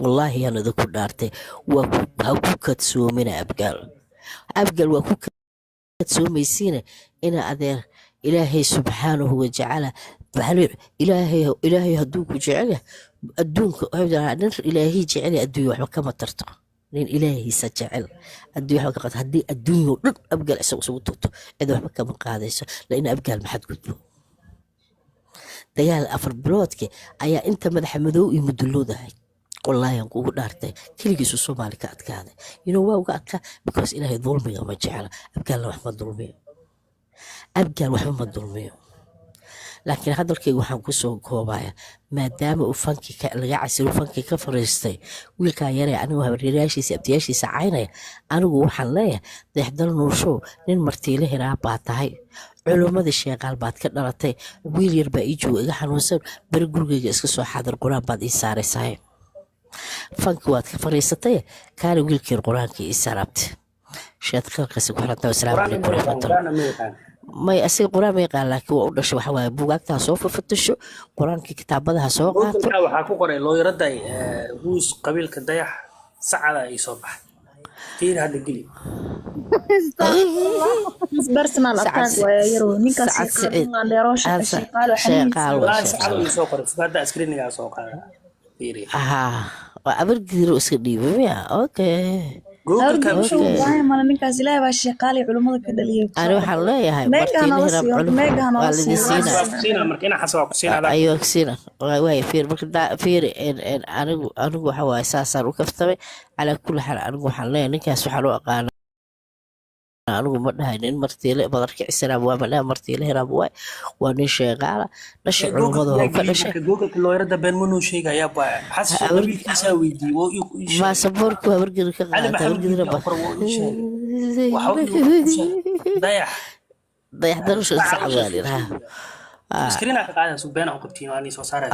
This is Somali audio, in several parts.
والله أنا ذكر دارتي وكوكت سومنا أبقال وكوكت سوميسينا إنا أذير إلهي سبحانه وتعالى إلهي هدوك جعله أدونك نر إلهي جعله أدوي وحبا كما ترتع لين إلهي سجعل أدوي وحبا كما هدي أدوي أبقال أسوء توتو إذا وحبا كما قاديسو لأن أبقال محد قدبو ديال أفر بلودك أيا أنت مدح مدو يمدلو دهي والله ينقو دارتي كليجيسو سومالي كأتكاده واو كأتكا because إلهي ظلمي وما جعله أبقال وحبا ظلمي أبقال وحبا ظلمي laakiin hadalkayga waxaan kusoo koobaya maadaama uu fanki laga casilo fanki ka fariistay wiilkaa yaree anigu habaryarayaashiisa abtiyaashiisa caynaya anigu waxaan leeyahay dayaxdal nuurshow nin martiile hiraa baa tahay culumadii sheeqaal baad ka dhalatay wiil yar baa ii jooga iga xanuunsan beri gurigayga iska soo xaadar qur-aan baad ii saaraysahay fanki waad ka fariisatay kaana wiilkii qur-aankii ii saarabtay sheed khalqasi ku xirantaa wasalaamu calaykum waraxmatullah may asiga quraan ma yaqaan laakiin waa u dhashay waxa waaye buugaagtaa soo fafatasho quraankii kitaabadaha soo qaato waxaa ku qoray looyaraday huus qabiilka dayax sacada ay soo baxay fiir hadda geli personal attack waa yaro ninkaas sheeqaal soo qoray hadda screeniga soo qaada fiiri waa abargiiro iska dhiibay miya okay ninkaas ilaahay baa shaqaalay culimada ka dhaliyay ani waxaan leeyahay anigu waxa waaye saasaan u kaftamay calaa kulli xaal anigu waxaan leeyahay ninkaas waxaan u aqaana anigu ma dhahay nin martiile badarka cisiraab waa madhaa martiile hiraab waay waa nin sheeqaala dhashay culimada oo ka dhashay looyarada been manuu sheegaya qabiilkiisaa weydiiyey maasaboorku habargeri ka qaata habargerina dayax darusha sacabaaliraha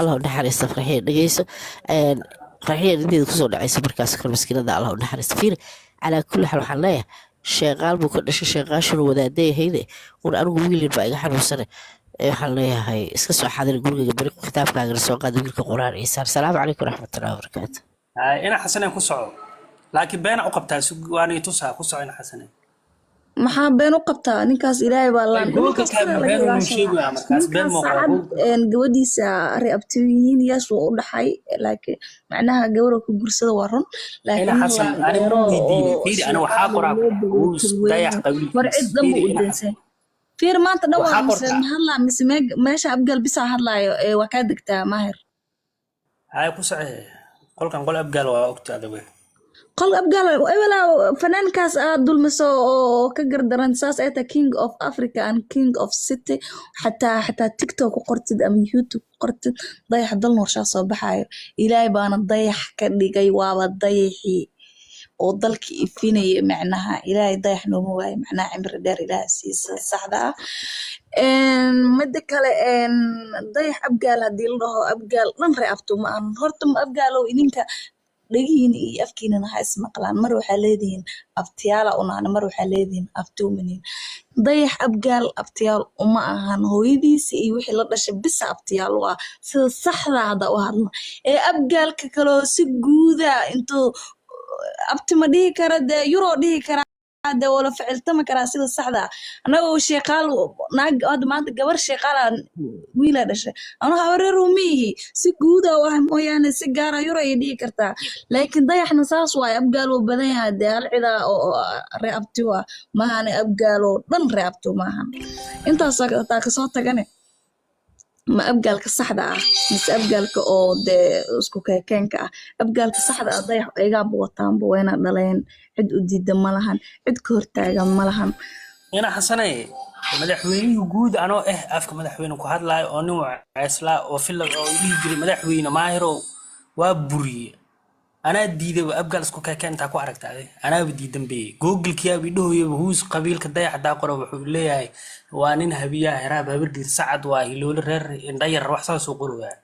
allah u naxariista farxiya dhegeyso farxiya inteeda kusoo dhacaysa markaas kor maskiinada allah u naxariista fiiri calaa kulli xaal waxaan leeyahay sheeqaal buu ka dhashay sheeqaashuna wadaadayahayde un anigu wiilyar baa iga xanuunsane waxaan leeyahay iska soo xaadira gurigayga bari kitaabkaagana soo qaada wiilka quraan ciisaar salaamu calaykum waraxmatullahi wabarakaatu ina xasaneen ku soco laakiin beena u qabtaa waanay tusaa ku soco ina xasaneen maxaa been u qabtaa ninkaas ilaahay baa laan gabadhiisa reabtiyiin yaas waa u dhaxay laakiin macnaha gabadha ku gursada waa run fiir maanta dhan waa hadlaa mise meesha abgaal bisaa hadlaayo waa kaa degtaa maahir hay ku soce qolkan qol abgaal waa ogtaada wey qol abgaal ewalaa fanaankaas aad dulmiso oo ka gardaran saas ay tahay king of africa and king of city xataa tiktok ku qortid ama youtube ku qortid dayax dal noorshaa soo baxaayo ilaahay baana dayax ka dhigay waaba dayaxii oo dalka ifinaya macnaha ilaahay dayax nooma waayo macnaha cimri dheer ilaahay siisa saxda ah midda kale dayax abgaal haddii la dhaho abgaal dhan reabto ma ahan horta ma abgaalow idinka dhagihiin iyo afkiinana ha ismaqlaan mar waxaa leedihiin abtiyaala unaana mar waxaa leedihiin abtuumaniin dayax abgaal abtiyaal uma ahan hooyadiisa iyo wixii la dhashay bisa abtiyaal u ah sida saxda hadda u hadla abgaalka kaloo si guuda intuu abtima dhihi kara dee yuroo dhihi kara dee wala ficiltami karaa sida saxda anagoo sheeqaal naag hadda maanta gabar sheeqaala wiilaa dhashay anu habareer umiihi si guuda u ah mooyaane si gaara yuro ay dhihi kartaa laakiin dayaxna saas waay abgaal oo badan yahay dee hal cidaa oo reabti u ah maahane abgaaloo dhan reabto maahan intaas taa kasoo tagane ma abgaalka saxda ah mise abgaalka oo dee isku keekeenka ah abgaalka saxda ah dayax eegaaba wataanba wayna dhaleen cid u diida ma lahan cid ka hortaagan ma lahan ina xasanay madaxweynihii guud anoo afka madaxweyne ku hadlaayo oo nin ceeslaa oo filag oo dhihi jiray madaxweyne maahirow waa buriye anaa diiday abgaal isku keekeen intaa ku aragtaaday anaaba diidan beye googilkiyaaba idhahoyaba huus qabiilka dayax daa qora wuxuu leeyahay waa nin habiyaha heraab habardiir sacad waa hiloole reer indhayar wax saasoo qorowaa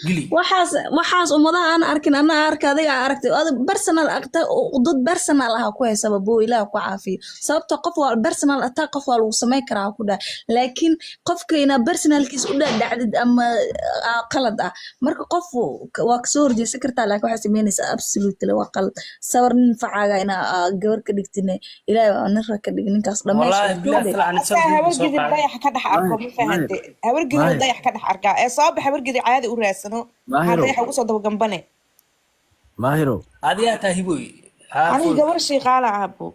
geli waxaas ummadaha aan arkin ana arka adiga aragtay personal agta dad personal ah ku haysaba boo ilaah ku caafiyo sababta qof waa personal attack qof waa lagu sameyn karaa ku dhaa laakiin qofka ina personalkiis u dhacdid ama qalad ah marka qof waa ka soo horjeesan kartaa laakiin waxa sameynaysa absolutely waa qalad sawarnin facaaga ina gabar ka dhigtine ilaahay waa nira ka dhig ninkaas wallahi billahi habar gidin dayax ka dhex arko ma fahantay habar gidin dayax ka dhex arkaa ee soo bax habar gidin caadi u raadsano dayax ugu soo daba gambane maahiro adiga taa hiboy ani gabar shaqaala aabo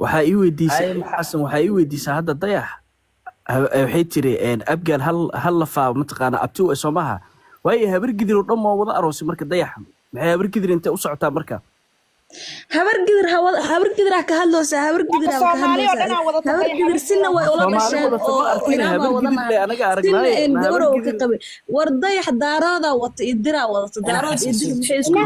waxaa ii weydiisay xasan waxaa ii weydiisay hadda dayax waxay tiri abgaal hal lafaa mataqaana abti u soomaha waayo habar gidir oo dhan wada aroosay marka dayax maxay habar gidir intee u socotaa marka habar gidir ka hadloosa habar gidir ka hadloosa habar gidir sina way ula dhasheen anaga aragnay gabar oo ka qabay war dayax daarada wata idira wada daarada idir maxay isku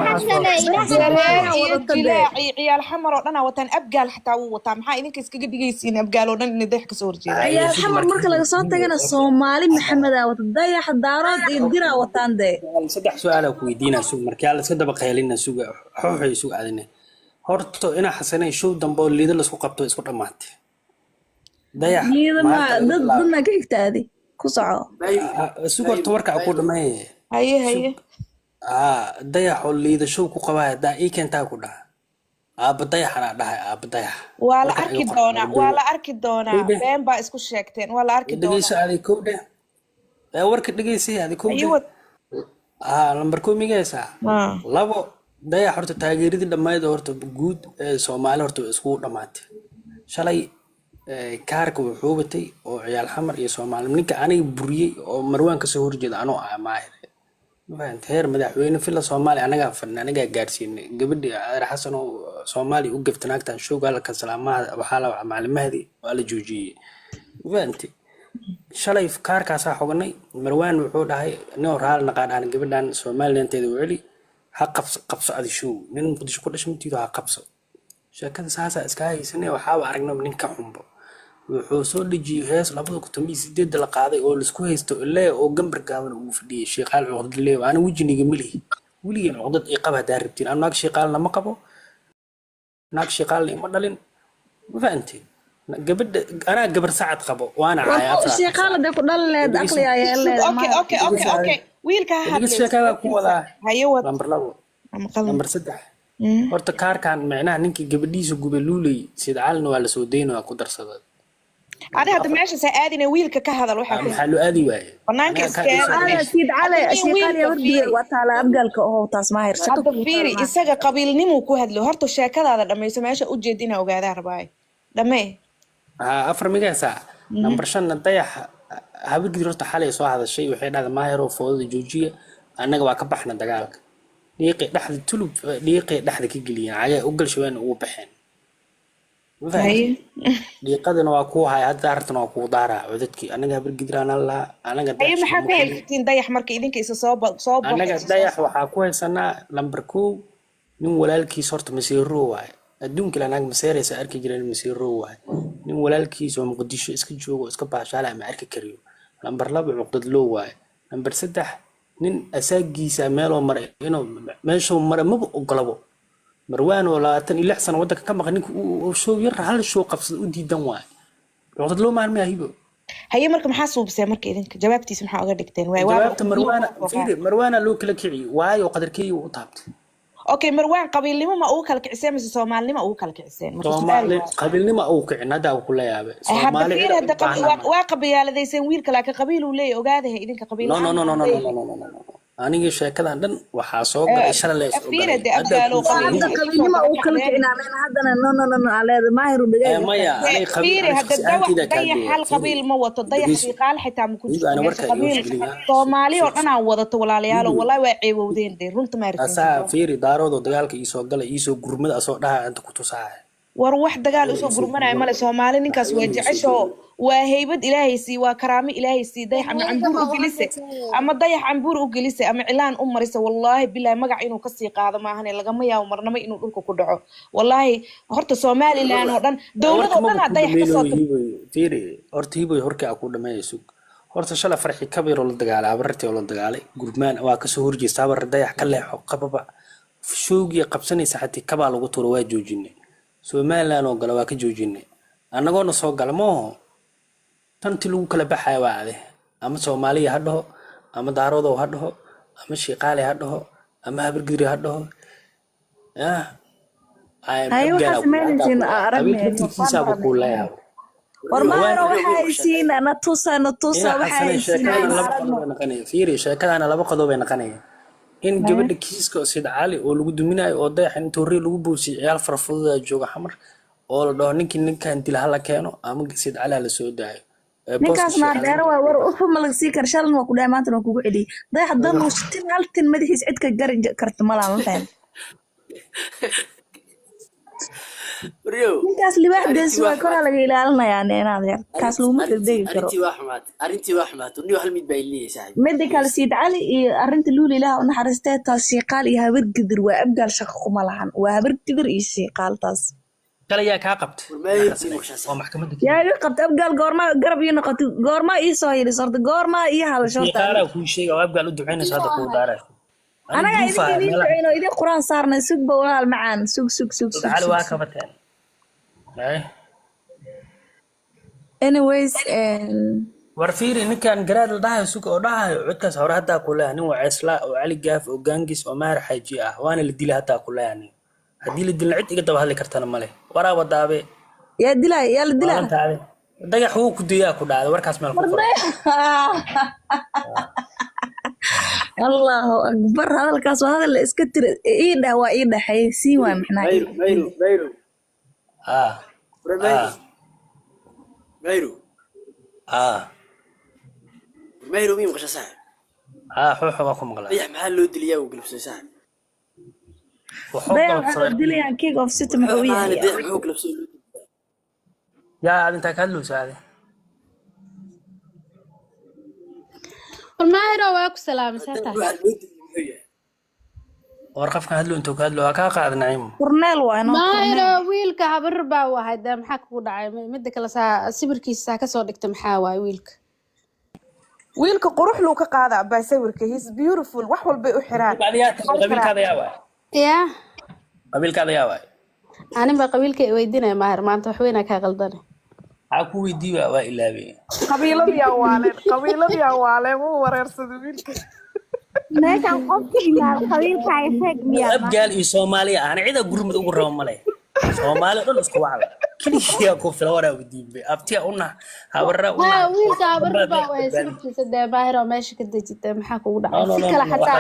ciyaal xamar oo dhan watan abgaal xataa uu wataa maxaa idinka iskaga dhigaysiin abgaal oo dhan in dayax ka soo horjeeda ciyaal xamar marka laga soo tagana Soomaali Maxamed wata dayax daarada idira wataan de saddex su'aal ku weydiinaa sug markii la iska daba qeylina suga xooxay sug aadina horto ina xasanay show dambo liido la isku qabto isku dhamaatay dayax ma dadna ka igtaadi ku soco sug horto warka ku dhamay haye dayax oo liido show ku qabaa daa ii keentaa ku dhaha aaba dayaxana dhahay aaba dayax waa la arki doonaa been baa isku sheegteen waa la arki doonaa dhageyso aday kowdhe warka dhageysay aday kowdhe lambar ko migaysa labo dayax horta taageeridii dhammayd horta guud Soomaali horta isku dhamaatay shalay kaarka wuxuu batay oo ciyaal xamar iyo Soomaali ninka aniga buriyay oo Marwaan ka soo horjeeda anoo maahir maanta heer madaxweyne filla Soomaali anaga anaga gaarsiinay gabadhi Xasan oo Soomaali u gaftanaagtan shoogal ka salaamaha waxa la macluumaadi waa la joojiyay maanta shalay kaarkaas xognay Marwaan wuxuu dhahay inuu raal naqaan gabadhan Soomaaliyeed weli ha qabso adi show nin muqdisho ku dhashay intiido ha qabso sheekada saasa iska haysanay waxa aragnaa ninka xumbo wuxuu soo dhijiyay hees 2018 la qaaday oo la isku haysto ilaa oo gambar gaaban uu fadhiyay sheeqaal cuqdad leeyahay ana wajiniga milihi wiligan cuqdad ay qaba daaribtiin ana naag sheeqaal lama qabo naag sheeqaal ma dhalin ma fahantiin gabadha ana gabar saacad qabo waana caayafta sheeqaalada ku dhaleed aqli ay leedahay okay wiilka hadlay sheekada ku wada hayo wad number 3 horta kaarkan macnaha ninkii gabadhiisa gubay luulay sida caalna waa la soo deynaa ku darsaday أنا هذا ماشي سأدينا ويلك كهذا الواحد حلو أدي واي بنانك أنا سيد علي أشياء يا ودي وتعالى أبدالك أو تسمعير هذا فيري إسقى قبيل نمو كهذا له هرتو الشاكل هذا لما يسمعش أوجدينا وقاعد أربعة لما أفرم جالسة نمبرشان نطيح هابي قدر رحت حالي سوا هذا الشيء وحين هذا ماهر وفوض الجوجية أنا جوا كبحنا دجالك ليقي لحد التلوب ليقي لحد كيجلي عجى أقل شوين وبحين ليقدنا وأكوها هذا عرتنا وأكو دارا عدتك أنا قبل قدرنا الله أنا قد أي محاكي كتير ضيح مركي إذا كيس صوب أنا قد ضيح وحاكوها سنة لمبركو من ولالكي صرت مسير رواي الدون كلا ناق مسير يسأل كجرين مسير رواي من ولالكي سو مقديش إسك جو إسك باش على معركة كريو لمبر لابع عقد لواي لمبر سدح نين أساقي ساميلو مر إنه ماشوا مر ما بقلبه مروان ولا تاني لحسن ودك كم غنيك وشو يرى هل شو قفص ودي دواء عقد لو ما المياه هيبو هي مركم حاسوب سي مركي إذنك جوابتي سمحوا أقدكتين جوابت مروان لو كلكعي واي وقدر كي وطابت اوكي مروان قبيل لما ما او كلك عسام سومال لما او كلك عسام قبيل لما او كعندا وكل يابه سومالي هذا قبيل واقبيال لديسن ويلك لكن قبيل ولي اوغاده idinka قبيل no aniga sheekadan dhan waxa soo galay shalay fiirade abdaalo qabiil ma uu kala kicinaaneen hadana no aleed maahiru dhigay maya ani qabiil hada dayax hal qabiil ma wato dayax fiiqaal xitaa ma ku jirto qabiil Soomaali oo dhan aan wadato walaalayaal wallahi waa ceebowdeen de runta ma arkin asa fiiri daaroodo dagaalka ii soo galay ii soo gurmada soo dhaha inta ku tusaay war wax dagaal u soo gurmanay male Soomaali ninkaas waa jecesho waa heybad Ilaahay si waa karaamo Ilaahay si dayax ama cambuur u gelisay ama dayax cambuur u gelisay ama cilaan u marisay wallahi billahi magac inuu ka sii qaado ma ahan laga ma yaabo marnaba inuu dhulka ku dhaco wallahi horta Soomaaliland oo dhan dawladda oo dhan dayax ka soo fiiri horta hiboy horka ku dhameeyay horta shala farxi kabir oo la dagaalay abartii oo la dagaalay gurmaan waa ka soo horjeesta abar dayax ka leexo qababa shoogiya qabsanaysa xatii kabaa lagu tuuro waa joojinay Somaliland oo gala waa ka joojinay annagoona soo galmo tanti lagu kala baxay waa ade ama Soomaaliya ha dhaho ama daaroodo ha dhaho ama Shiiqaale ha dhaho ama Habargiri ha dhaho haye waxaa sameynaysiin aragneesaaba ku leeyahay warmaano waxaa haysiin natusa waxaa haysiin fiiri sheekadana laba qodob ay naqanayaan in gabadha kiiska oo Said Cali oo lagu duminayo oo dayax in toori lagu boosiyay ciyaal farfudud jooga xamar oo la dhaho ninkan dil hala keeno ama Said Cali la soo daayo ninkaas ma dheero waa war ufu malagsi kar shalan waa ku dhamaanta waa kugu celi dayax dan uu sitin haltin madaxiis cid ka garan karto malaha ma fahmin ninkaas libaax dees waa kor laga ilaalinayaa inaad yar kaas lagu degdegi karo arrintii waa xumaad uu hal mid bay leeyahay medical Said Cali iyo arrinta luul ilaah oo naxariistay taas Shiiqaal iyo habar gidir waa abgaal shaqo kuma lahan waa habar gidir iyo Shiiqaal taas kala yaa ka qabtay oo maxkamadda yaa qabta abgaal goorma garab iyo noqotay goorma ii soo yiri sarta goorma ii hadasho taara ku sheegay abgaal u duceynaysa hada ku daaray anaga idin quraan saarnay sug bawlaal macaan sug Cali waa ka bateen anyways war fiiri ninkan garaad la dhahayo suuq oo dhahayo codkaas hore hadaa ku leeyahay nin waa Isla oo Cali Gaaf oo Gaangis oo Maar Xaaji ah waana la dilay hadaa ku leeyahay hadii la dilay cid iga daba hadli kartana male waraa wadaabe yaa dilay yaa la dilay dagax uu ku diyaa ku dhacday warkaas meel ku qoran Allahu akbar hadalkaas waa hadal iska tir ii dhaxay si waa maxnaa bayru bayru mii maqasha sax xuxu waa ku maqlaa dayax maxaa loo diliyaa uu galbsay sax wuxuu dilayaan King of City muxuu yahay yaa inta ka hadlo saade والماهرة واكو سلام ساتا warqafka hadlo intuu ka hadlo ka qaad naciim korneel waa ماهرة wiilka habar baa wahayda maxaa ku dhacay mid kale sawirkiisa ka soo dhigtay maxaa waay wiilka qurux loo ka qaada baa sawirka he's beautiful wax walba u xiraan qabiilkaada yaa waay ya qabiilkaada yaa waay aniba qabiilka weydiinay maahir maanta wax weyn ka qaldan aku weydii waa ilaabay qabiilada yaa waaleen uu wareersado wiilka meeshan qofkii maal qabiilka ay sheeg miyaa abgaal iyo Soomaaliya aan cida gurmad ugu rabo male Soomaali dhan isku wacda kaliya ku filawara wadiibay abtiya una habarra una wiilka habarra baa way sawirkiisa deebaahiro meesha ka dejitay maxaa kugu dhacay si kala xataa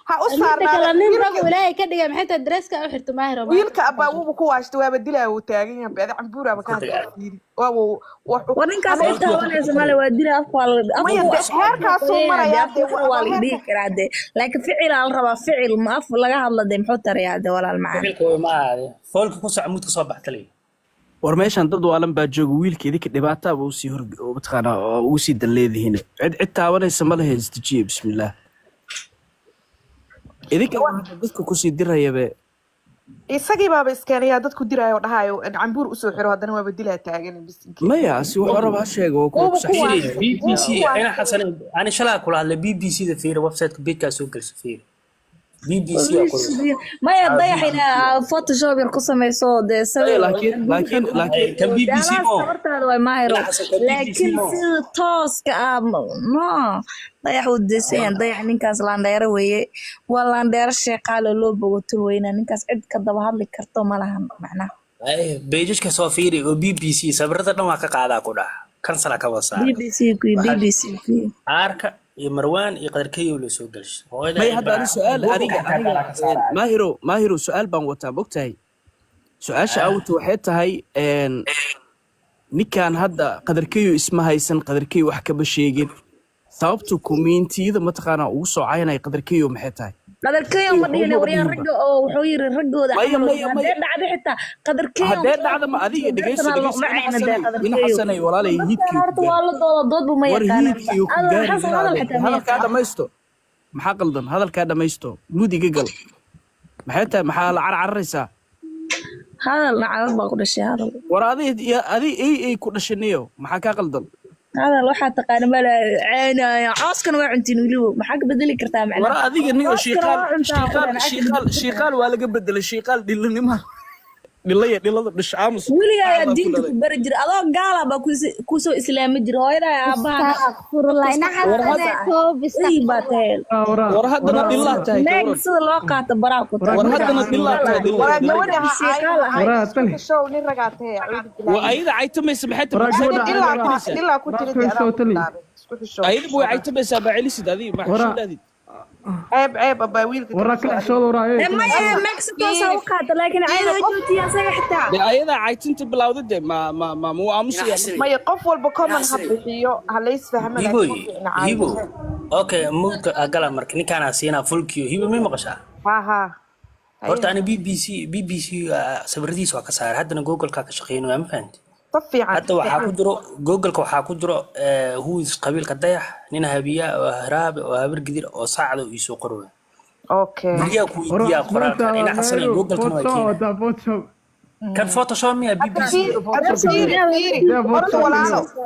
ha u saarnaa kala nin rag ilaahay ka dhigay maxay taa dresska u xirto maahiro wiilka abaa uu ku waashto waaba dilaa uu taagan yahay beed cambuura ma ka fiiri waa ninkaas inta wanaysa male waa dilaa heerkaas uu maraya waa la dhigi karaa de laakiin ficil aan rabaa ficil ma af laga hadladay muxuu tarayaa de walaal macaan ficilku ma aade foolka ku socmud ka soo baxtay war meeshan dad waalan baa jooga wiilkeedii ka dhibaataa uu sii hor mataqaana uu sii daleedihiin cid taabanaysa ma lahayn istijiye bismillaah idinka dadka ku sii dirayabe isagii baaba iskeenaya dadku diraayo dhahayo cambuur u soo xiro hadana waaba dilaa taagan maya si wax raba sheego oo ku saxiiri BBC ina xasan ani shalaa kula hadlay BBC da fiir website ka beedka soo galso fiir BBC maya dayaxina Photoshop yar ku sameeyso de sawir laakiin kan BBC mo hortaada way maahiro laakiin si tooska no dayax u deesan dayax ninkaas laandheero weeye waa laandheero sheeqaalo loo bogoto weyna ninkaas cid ka daba hadli karto ma lahan macna beejka soo fiiri oo BBC sabrada dhan waa ka qaadaa ku dhax kan sala ka wasa BBC arka iyo Marwan iyo qadarkeeyo la soo galshay may hadda su'aal aniga maahiro su'aal baan wataa bogtahay su'aasha awtu waxay tahay ninkan hadda qadarkeeyo isma haysan qadarkeeyo wax ka basheegin sababtu community-da ma taqaana ugu soo caynay qadarkeeyo maxay tahay qadarkeeyo ma dhigin wariyaan rag oo wuxuu yiri ragooda hadee dhacdo xitaa qadarkeeyo hadee dhacdo ma adiga dhageyso in xasanay walaalay hiidkii horta waa la dood bu ma yaqaan hadalka dhamaysto maxaa qaldan hadalka dhamaysto mudiga gal maxay tahay maxaa la carcaraysaa hadal carab baa ku dhashay hadal war adi ay ku dhashaniyo maxaa ka qaldan هذا الواحد تقال ملا عينا عاسكنا وعنتين ولو ما حق بدلي كرتا معنا ورا adiga niyo shiiqaal waa laga bedelay shiiqaal dhilanimo dhilada dhish aamus weligaa diinta ku bari jira adoo gaala baa ku soo islaami jira hooyada aabaha war haddana dhilaa tahay neeg sida loo qaato baraa ku tahay war haddana dhilaa tahay waa gabadha nin ragaatay waa ayada caytamaysa maxay tahay ilaa ku tiri ayada buu caytamaysa baa celisid adiga ma xushidaadid عيب أبا ويلك وراك الحشود وراي ما هي مكسيكو سوقات لكن عيدا جوتي أسرع حتى de ayada caytinta bilawda de ma muu aamusaya ما يقف والبكومن حبيبيو هليس فهمنا hibo okay mudka agala marka ninkaan siinaa fulkiyo hibo ma maqashaa ها horta ani BBC sabradiis waa ka saaray haddana Google-ka ka shaqeynaa ma fahanti طفي عاد hadda waxaa ku jiro Google-ka waxaa ku jiro huis qabiilka dayax nin habiya oo haraabe oo habar gidir oo saacado ii soo qorooy اوكي biya ku idiya qoraalka ina xasan Google-ka waa keen kan Photoshop miya BBC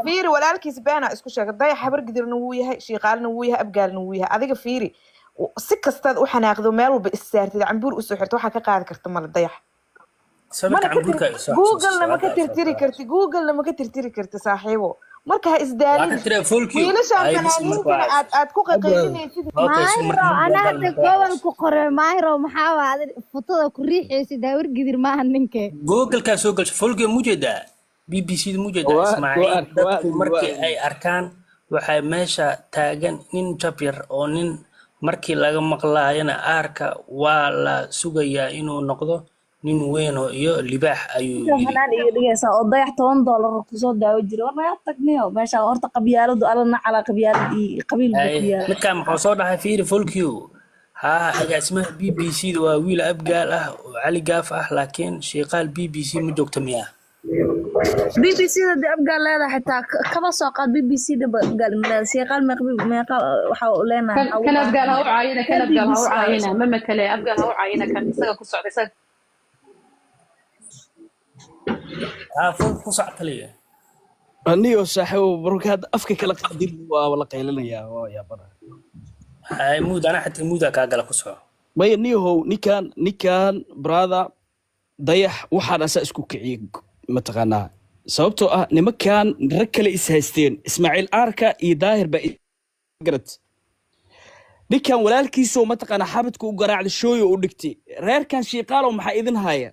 فيري walaalkiis beena isku sheegay dayax habar gidirna wuu yahay shiiqaalna wuu yahay abgaalna wuu yahay adiga fiiri si kastaad u xanaaqdo meel walba issaartid cambuur u soo xirto waxa ka qaadi karta mal dayax جوجل لما كترتري كرتي جوجل لما كترتري كرتي صاحبه مركها إزدالين ويلشان فنانين كنا أتكوك قيلين أنا هذا جوجل كقرر ماهر ومحاوى هذا فطوة كريح يسداور قدر معها منك جوجل كسوجل فولج موجودة BBC موجودة اسمعي مركي أي أركان وحي ماشى تاجن نين جابير أو نين مركي لاga maqlaayana aarka waa la sugayaa inuu noqdo nin weyn oo iyo libaax ayuu fanaan iyo dhigaysa oo dayax $10 ku soo daawo jiro warna tagniyo meesha horta qabyaaladu alana cala qabyaaladii qabiil bukiyaa midkaan muxuu soo dhahay fiiri folkiyo ha agaasimaha BBC da waa wiil abgaal ah oo cali gaaf ah laakiin shaqaal BBC ma joogto miyaa BBC da abgaal leedahay xitaa kaba soo qaad BBC da abgaal ma shaqaal meeqa waxa uu leenahay kan abgaal ha u caayina ma matale abgaal ha u caayina kan isaga ku socday فوق قصة تليه aniyo saaxiibo barkaad afka kala qaadin waa wala qaylinaya waa yaabana هاي مود أنا حتى مود كأجل قصة may niyo ninkan brother dayax waxaan asaa isku kiciyay mataqaanaa sababtoo ah nimankan rag kale is haysteen Ismaaciil Aarka iyo Daahir ba garad ninkan walaalkiisa oo mataqaanaa xabadku u garaacday shooyo u dhigtay reerkan shiiqaalo maxaa idin haya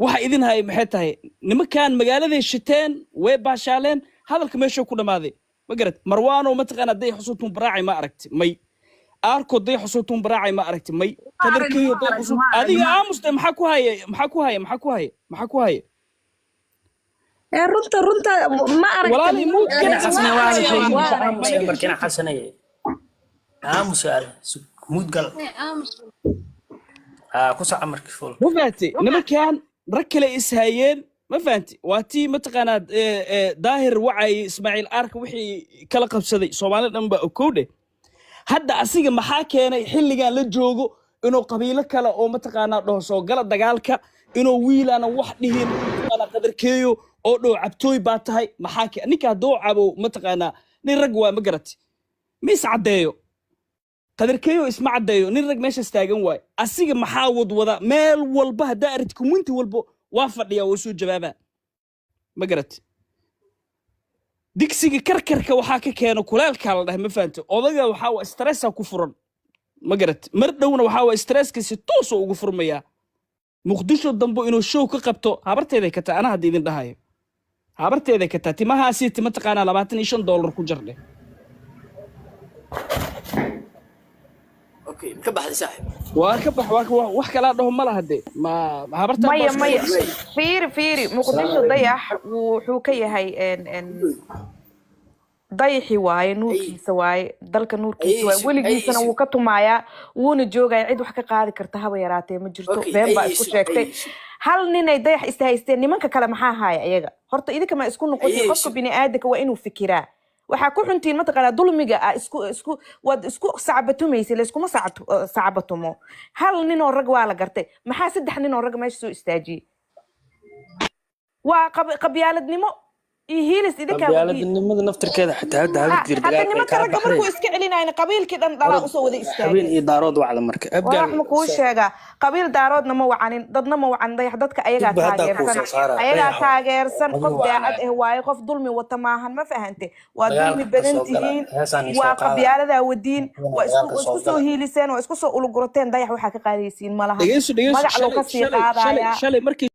waxa idin hay maxay tahay nimankan magaalada shiteen way baashaaleen hadalka meesha ku dhamaaday ma garad marwaano mataqaana day xusuutun baraacay ma aragti may aarko day xusuutun baraacay ma aragti may tadarkiyo day xusuut adiga aamuste maxaa ku haya runta ma aragti walaali muud كنا حسنا واحد كنا حسنا aamus mud gal ku soo amarkii ful ma fahanti nimankan rag kale is hayeen ma fahanti waa tii mataqaanaa daahir wacay Ismaaciil Aarka wixii kala qabsaday Soomaaliya dhan ba okoode hadda asiga maxaa keenay xilligan la joogo inuu qabiilo kale oo mataqaanaa dhaho soo gala dagaalka inuu wiilana wax dhihin ana qadarkeeyo oo dhow cabtooy baa tahay maxaa ninka doo cabo mataqaanaa nin rag waa ma garati mis cadeeyo qadarkeeyo isma cadeeyo nin rag meesha taagan waay asiga maxaa wada meel walba hada arid community walba waa fadhiya oo soo jawaaba ma garati digsiga karkarka waxaa ka keeno kuleelka la dhahay ma fahanto odaga waxaa waa stress ku furan ma garati mar dhowna waxaa waa stresska si toos ugu furmaya muqdisho dambo inuu show ka qabto habarteeday ka taa ana hadda idin dhahayo habarteeday ka taa timahaasi tima taqaana $25 ku jarde okay ka baxday saaxib waa ka bax wax kala dhaho ma laha de ma habarta maya fiiri muqdisho dayax wuxuu ka yahay dayaxi waaye nuurkiisa waaye dalka nuurkiisa waaye weligiisana wuu ka tumayaa wuuna joogaya cid wax ka qaadi karta haba yaraatee ma jirto been baa isku sheegtay hal ninay dayax istahaysteen nimanka kale maxaa haya iyaga horta idinka ma isku noqotay qofka bini'aadamka waa inuu fikiraa waxaa ku xuntiin mataqaanaa dulmiga wad isku sacbatumaysa la iskuma sacbatumo hal nin oo rag waa la gartay maxaa 3 nin oo rag meesha soo istaajiyay waa qabyaaladnimo هيلس إذا كان qabyaaladnimada naftirkeeda xataa hadda habargidir حتى dagaalka ay nimanka kala ragga markuu baxeen iska celinayna qabiilkii dhan dhalaa usoo wada habeen istaagay iyo daarood wacda marka abgaal wax ma kuu sheegaa qabiil daaroodna ma wacanin dadna ma wacan dayax dadka ayagaa dibba haddaa kuu taageersan soo saara ayagaa dayax taageersan adigu qof daacad wacnaya waaye qof dulmi wata maahan ma fahante waa dagaalka dulmi ka badan soo gala tihiin heesaan ii soo waa qaada qabyaaladaa wadiin waa dagaalka isku soo soo gala hiiliseen waa isku soo ulugurateen dayax waxaa ka qaadaysiin ma lahan dhegeyso magac loo shalay kasii shalay shalay qaadayaa shalay markii